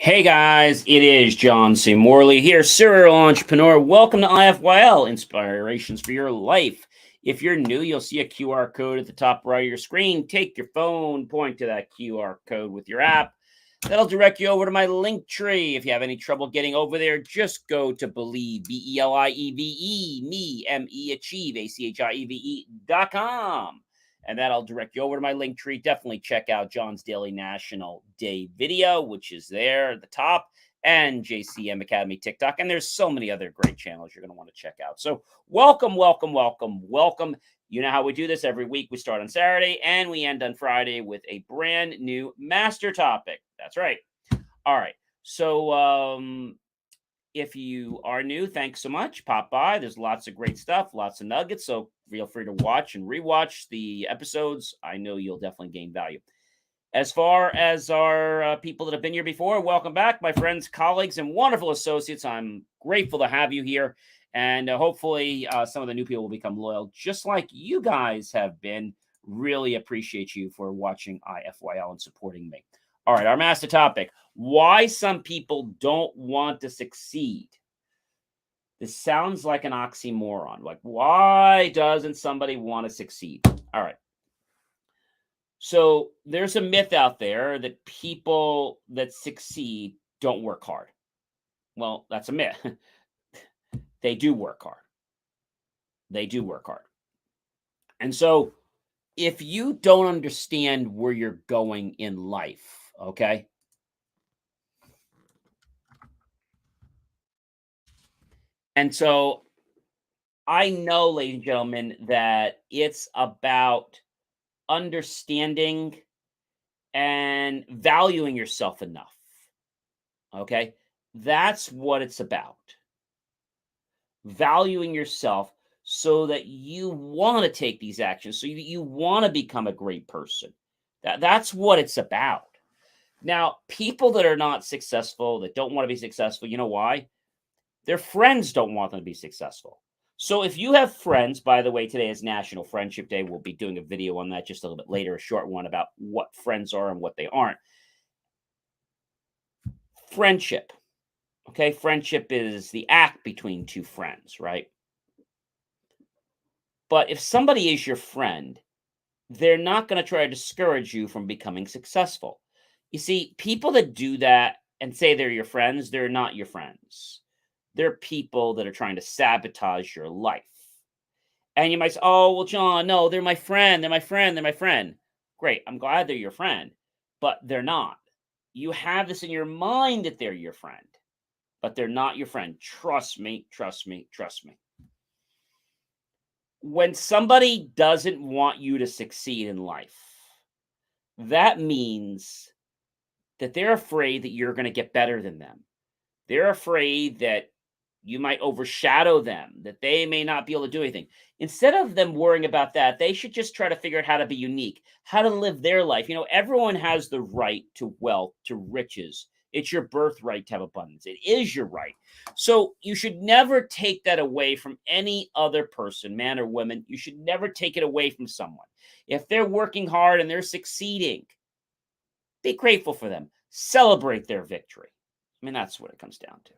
Hey guys, it is John C. Morley here, serial entrepreneur. Welcome to IFYL, Inspirations for Your Life. If you're new, you'll see a QR code at the top right of your screen. Take your phone, point to that QR code with your app. That'll direct you over to my link tree. If you have any trouble getting over there, just go to Believe, Believe, me, M-E, Achieve, ACHIEVE.com. And that'll direct you over to my link tree. Definitely check out John's Daily National Day video, which is there at the top, and JCM Academy TikTok. And there's so many other great channels you're going to want to check out. So welcome, welcome, welcome, welcome. You know how we do this every week. We start on Saturday and we end on Friday with a brand new master topic. That's right. All right. So if you are new, thanks so much. Pop by. There's lots of great stuff, lots of nuggets. So feel free to watch and rewatch the episodes. I know you'll definitely gain value. As far as our people that have been here before, welcome back, my friends, colleagues, and wonderful associates. I'm grateful to have you here. And hopefully some of the new people will become loyal, just like you guys have been. Really appreciate you for watching IFYL and supporting me. All right, our master topic, why some people don't want to succeed. This sounds like an oxymoron. Like, why doesn't somebody want to succeed? All right. So there's a myth out there that people that succeed don't work hard. Well, that's a myth. They do work hard. They do work hard. And so if you don't understand where you're going in life, okay? And so I know, ladies and gentlemen, that it's about understanding and valuing yourself enough. Okay? That's what it's about. Valuing yourself so that you want to take these actions, so you want to become a great person. That's what it's about. Now, people that are not successful, that don't want to be successful, you know why? Their friends don't want them to be successful. So if you have friends, by the way, today is National Friendship Day. We'll be doing a video on that just a little bit later, a short one about what friends are and what they aren't. Friendship. Okay, friendship is the act between two friends, right? But if somebody is your friend, they're not going to try to discourage you from becoming successful. You see, people that do that and say they're your friends, they're not your friends. They're people that are trying to sabotage your life. And you might say, oh, well, John, no, they're my friend. They're my friend. They're my friend. Great. I'm glad they're your friend, but they're not. You have this in your mind that they're your friend, but they're not your friend. Trust me, trust me, trust me. When somebody doesn't want you to succeed in life, that means that they're afraid that you're going to get better than them. They're afraid that you might overshadow them, that they may not be able to do anything. Instead of them worrying about that, they should just try to figure out how to be unique, how to live their life. You know, everyone has the right to wealth, to riches. It's your birthright to have abundance. It is your right. So you should never take that away from any other person, man or woman. You should never take it away from someone. If they're working hard and they're succeeding, be grateful for them. Celebrate their victory. I mean, that's what it comes down to.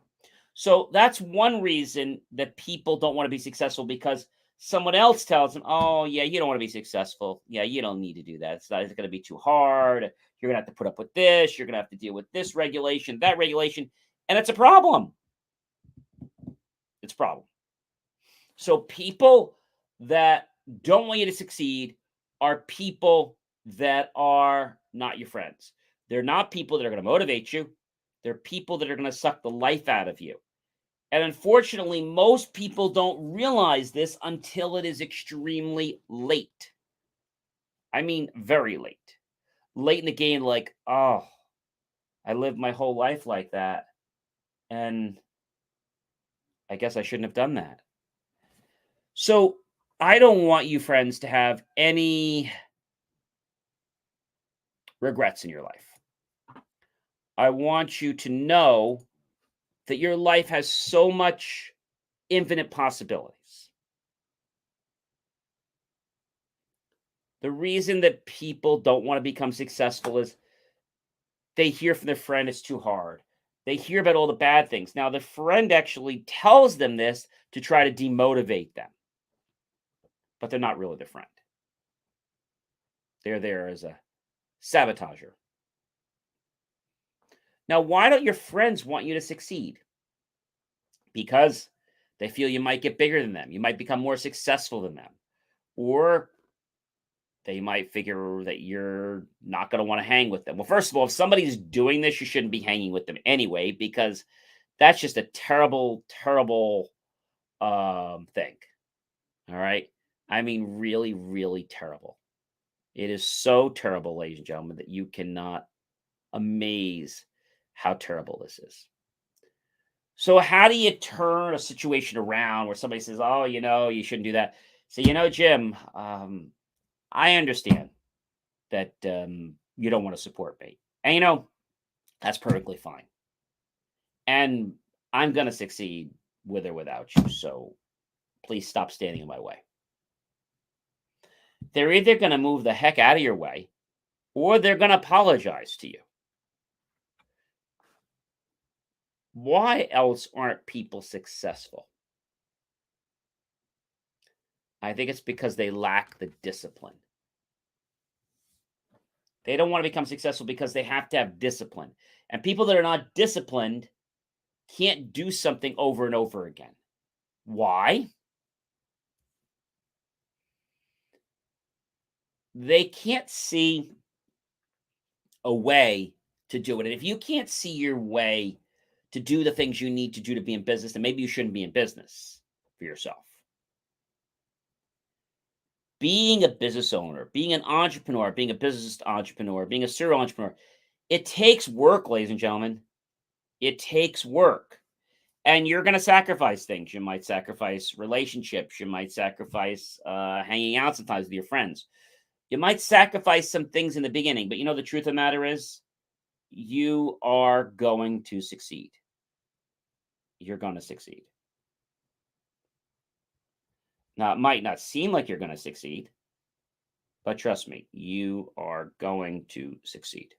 So that's one reason that people don't want to be successful, because someone else tells them, oh, yeah, you don't want to be successful. Yeah, you don't need to do that. It's not, it's going to be too hard. You're going to have to put up with this. You're going to have to deal with this regulation, that regulation. And it's a problem. It's a problem. So people that don't want you to succeed are people that are not your friends. They're not people that are going to motivate you. They're people that are going to suck the life out of you. And unfortunately, most people don't realize this until it is extremely late. I mean, very late. Late in the game, like, oh, I lived my whole life like that. And I guess I shouldn't have done that. So I don't want you, friends, to have any regrets in your life. I want you to know that your life has so much infinite possibilities. The reason that people don't want to become successful is they hear from their friend it's too hard. They hear about all the bad things. Now, the friend actually tells them this to try to demotivate them, but they're not really the friend. They're there as a sabotager. Now, why don't your friends want you to succeed? Because they feel you might get bigger than them. You might become more successful than them. Or they might figure that you're not going to want to hang with them. Well, first of all, if somebody's doing this, you shouldn't be hanging with them anyway, because that's just a terrible, terrible thing. All right. I mean, really, really terrible. It is so terrible, ladies and gentlemen, that you cannot amaze how terrible this is. So, how do you turn a situation around where somebody says, "Oh, you shouldn't do that"? So, Jim, I understand that you don't want to support me, and that's perfectly fine. And I'm going to succeed with or without you. So, please stop standing in my way. They're either going to move the heck out of your way, or they're going to apologize to you. Why else aren't people successful? I think it's because they lack the discipline. They don't want to become successful because they have to have discipline. And people that are not disciplined can't do something over and over again. Why? They can't see a way to do it. And if you can't see your way to do the things you need to do to be in business, then maybe you shouldn't be in business for yourself. Being a business owner, being an entrepreneur, being a business entrepreneur, being a serial entrepreneur, it takes work, ladies and gentlemen. It takes work. And you're going to sacrifice things. You might sacrifice relationships. You might sacrifice hanging out sometimes with your friends. You might sacrifice some things in the beginning. But the truth of the matter is, you are going to succeed. You're going to succeed. Now, it might not seem like you're going to succeed, but trust me, you are going to succeed.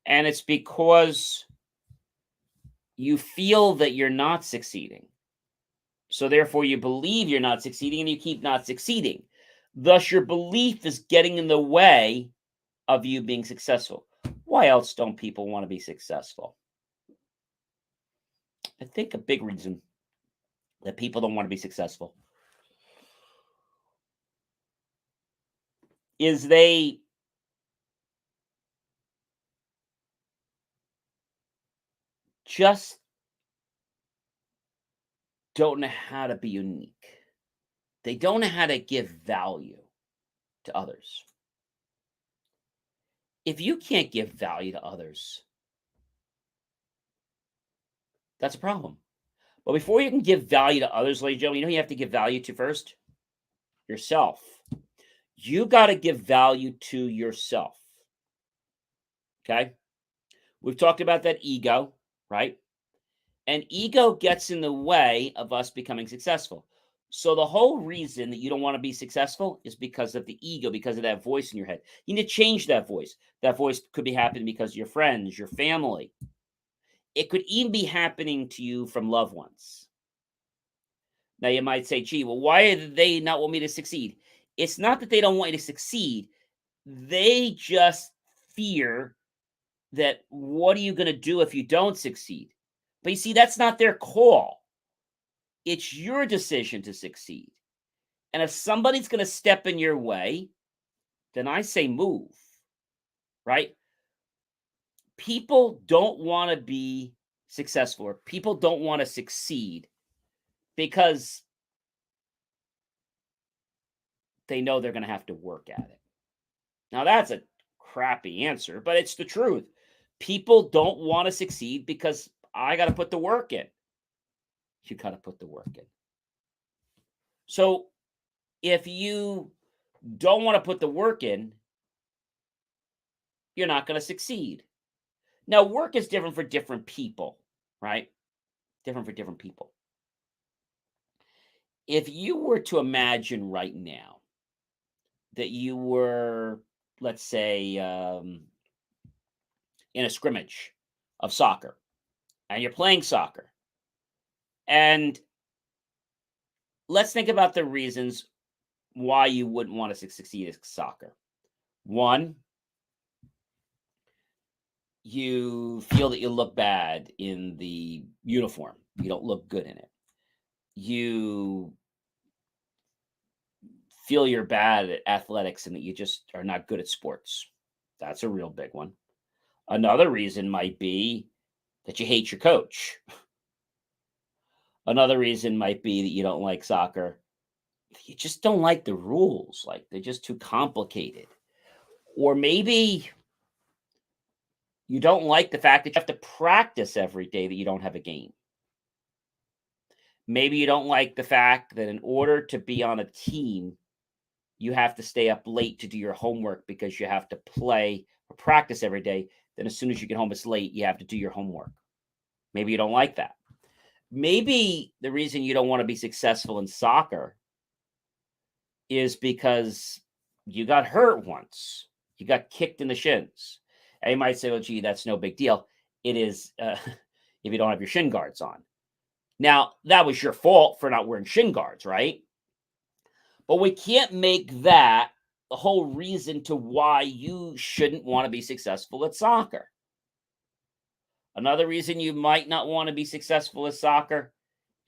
And it's because you feel that you're not succeeding. So therefore, you believe you're not succeeding and you keep not succeeding. Thus, your belief is getting in the way of you being successful. Why else don't people want to be successful? I think a big reason that people don't want to be successful is they just don't know how to be unique. They don't know how to give value to others. If you can't give value to others, that's a problem. But before you can give value to others, ladies and gentlemen, you have to give value to first? Yourself. You got to give value to yourself. Okay? We've talked about that ego, right? And ego gets in the way of us becoming successful. So the whole reason that you don't want to be successful is because of the ego, because of that voice in your head. You need to change that voice. That voice could be happening because of your friends, your family. It could even be happening to you from loved ones. Now you might say, gee, well, why do they not want me to succeed? It's not that they don't want you to succeed. They just fear that what are you going to do if you don't succeed? But you see, that's not their call. It's your decision to succeed. And if somebody's going to step in your way, then I say move, right? People don't want to be successful, or people don't want to succeed because they know they're going to have to work at it. Now, that's a crappy answer, but it's the truth. People don't want to succeed because I got to put the work in. You got to put the work in. So if you don't want to put the work in, you're not going to succeed. Now, work is different for different people, right? Different for different people. If you were to imagine right now that you were, let's say, in a scrimmage of soccer, and you're playing soccer. And let's think about the reasons why you wouldn't want to succeed at soccer. One, you feel that you look bad in the uniform. You don't look good in it. You feel you're bad at athletics and that you just are not good at sports. That's a real big one. Another reason might be that you hate your coach. Another reason might be that you don't like soccer. You just don't like the rules. Like they're just too complicated. Or maybe you don't like the fact that you have to practice every day that you don't have a game. Maybe you don't like the fact that in order to be on a team, you have to stay up late to do your homework because you have to play or practice every day. Then as soon as you get home, it's late, you have to do your homework. Maybe you don't like that. Maybe the reason you don't want to be successful in soccer is because you got hurt once. You got kicked in the shins. And you might say, well, gee, that's no big deal. It is if you don't have your shin guards on. Now, that was your fault for not wearing shin guards, right? But we can't make that the whole reason to why you shouldn't want to be successful at soccer. Another reason you might not want to be successful at soccer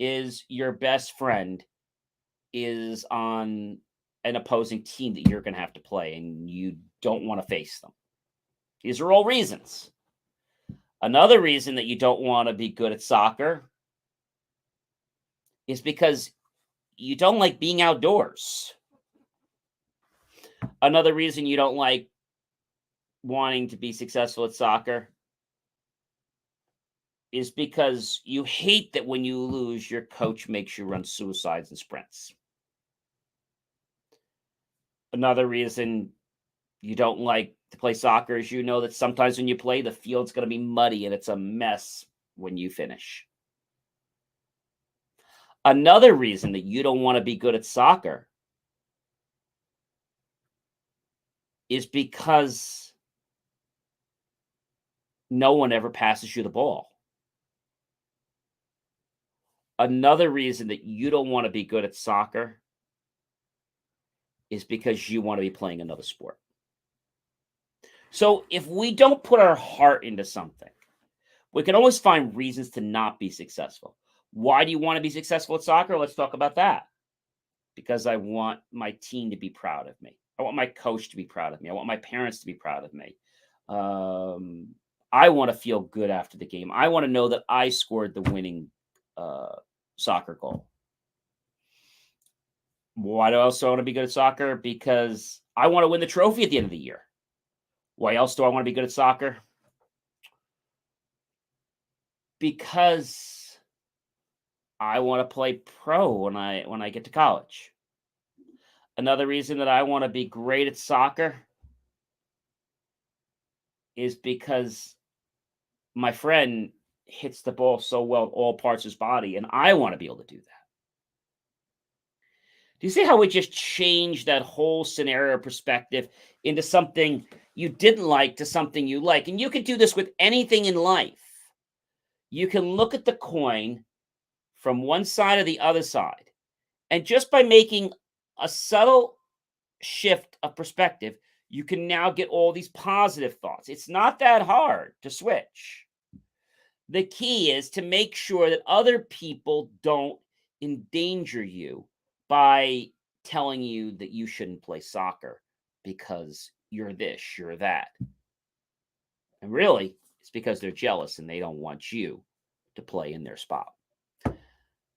is your best friend is on an opposing team that you're going to have to play and you don't want to face them. These are all reasons. Another reason that you don't want to be good at soccer is because you don't like being outdoors. Another reason you don't like wanting to be successful at soccer is because you hate that when you lose, your coach makes you run suicides and sprints. Another reason you don't like to play soccer is you know that sometimes when you play, the field's going to be muddy and it's a mess when you finish. Another reason that you don't want to be good at soccer is because no one ever passes you the ball. Another reason that you don't want to be good at soccer is because you want to be playing another sport. So if we don't put our heart into something, we can always find reasons to not be successful. Why do you want to be successful at soccer? Let's talk about that. Because I want my team to be proud of me. I want my coach to be proud of me. I want my parents to be proud of me. I want to feel good after the game. I want to know that I scored the winning soccer goal. Why do I also want to be good at soccer? Because I want to win the trophy at the end of the year. Why else do I want to be good at soccer? Because I want to play pro when I get to college. Another reason that I want to be great at soccer is because my friend hits the ball so well in all parts of his body, and I want to be able to do that. Do you see how we just changed that whole scenario perspective into something you didn't like to something you like? And you can do this with anything in life. You can look at the coin from one side or the other side. And just by making a subtle shift of perspective, you can now get all these positive thoughts. It's not that hard to switch. The key is to make sure that other people don't endanger you by telling you that you shouldn't play soccer because you're this, you're that. And really, it's because they're jealous and they don't want you to play in their spot.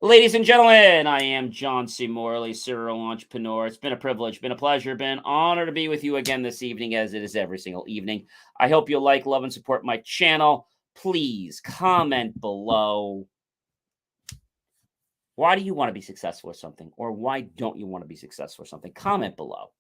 Ladies and gentlemen, I am John C. Morley, serial entrepreneur. It's been a privilege, been a pleasure, been an honor to be with you again this evening, as it is every single evening. I hope you'll like, love, and support my channel. Please comment below. Why do you want to be successful or something? Or why don't you want to be successful or something? Comment below.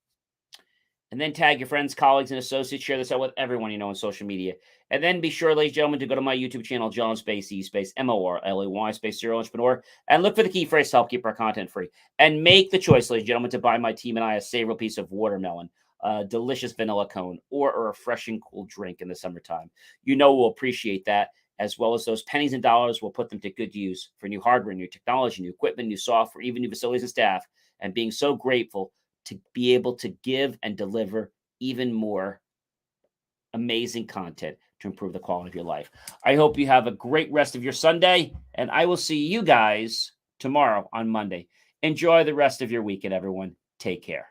And then tag your friends, colleagues, and associates. Share this out with everyone you know on social media. And then be sure, ladies and gentlemen, to go to my YouTube channel, John Space E Space MORLEY Space Serial Entrepreneur, and look for the key phrase to help keep our content free. And make the choice, ladies and gentlemen, to buy my team and I a savory piece of watermelon, a delicious vanilla cone, or a refreshing cool drink in the summertime. You know we'll appreciate that. as well as those pennies and dollars, we'll put them to good use for new hardware, new technology, new equipment, new software, even new facilities and staff, and being so grateful to be able to give and deliver even more amazing content to improve the quality of your life. I hope you have a great rest of your Sunday, and I will see you guys tomorrow on Monday. Enjoy the rest of your weekend, everyone. Take care.